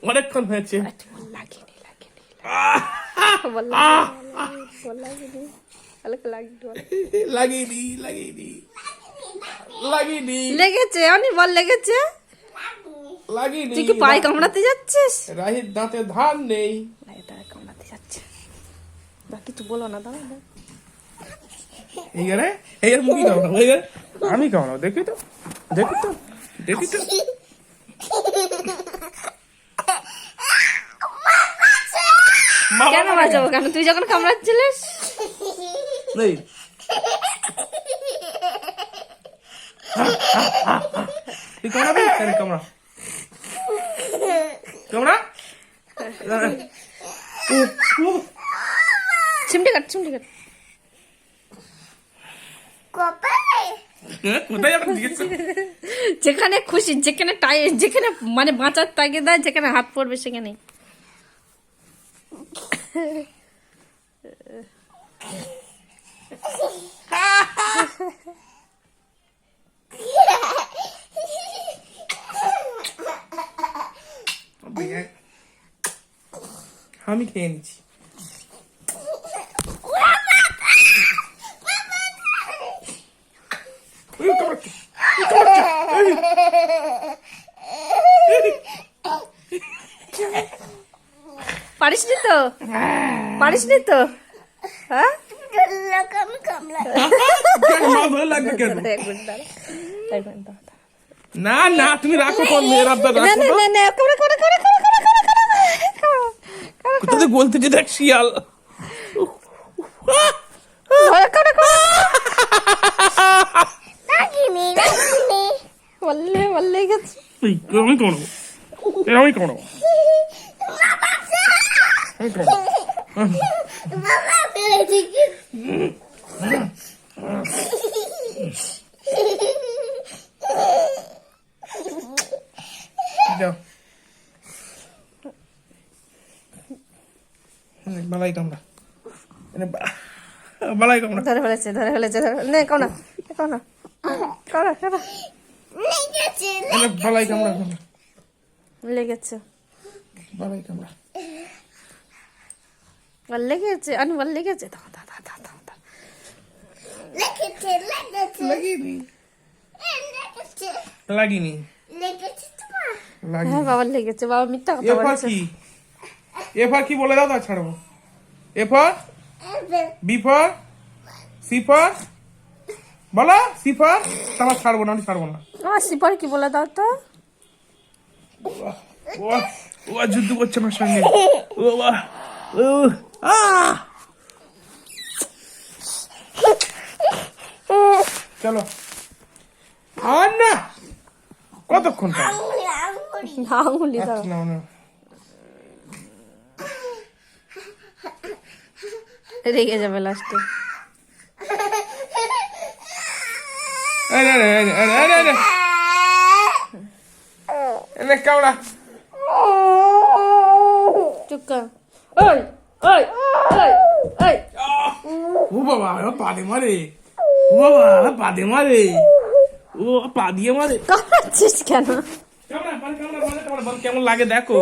অনেকক্ষণ হয়েছে। লেগেছে অনেক বল লেগেছে। লাগিনি। তুই কি পায়ে কামড়াতে যাচ্ছিস? রাহির দাঁতে ধার নেই। কামড়াতে যাচ্ছে। কিছু বলো না দাদা। এই মুখি কামড়াও, আমি কামড়াও, দেখি তো। কেন বাঁচাবো কেন? তুই যখন কামড়াচ্ছিলিস। তুই কামড়াবি? কামড়া। চিমটি কাট। যেখানে খুশি, যেখানে যেখানে মানে বাঁচার তাগিদা, যেখানে হাত পড়বে সেখানে। আমি খেয়ে নিচ্ছি। পারিসনি তো? হ্যাঁ না না, তুমি রাখো তোর মেয়ের আবদার রাখো। কোথাতে বলতে দেখ শিয়াল। বললে গেছে। আমি কামড়াবো। বালাই কামড়া। ধরে ফেলেছে। নে কামড়া। বালাই কামড়া। লেগেছে। বালাই কামড়া। বল লেগেছে। আনু বল লেগেছে। লাগিনি। হ্যাঁ বাবার লেগেছে। বাবা মিথ্যা কথা বলছে। এফার কি বলে দাও, তা ছাড়বো। এফার বি ফর সি ফর বলো। সি ফর তারপর ছাড়বো না, আমি ছাড়বো না। আমার সিপার কি বলে দাও তো। ও যুদ্ধ করছে আমার সঙ্গে। চলো আর না, কতক্ষণ আঙুলি দাও। রেগে যাবে লাস্টে। কামড়া। চুপ কর। ও বাবা পা দিয়ে মারে। ও পা দিয়ে মারে। কামড়াচ্ছিস কেন? কেমন লাগে দেখো।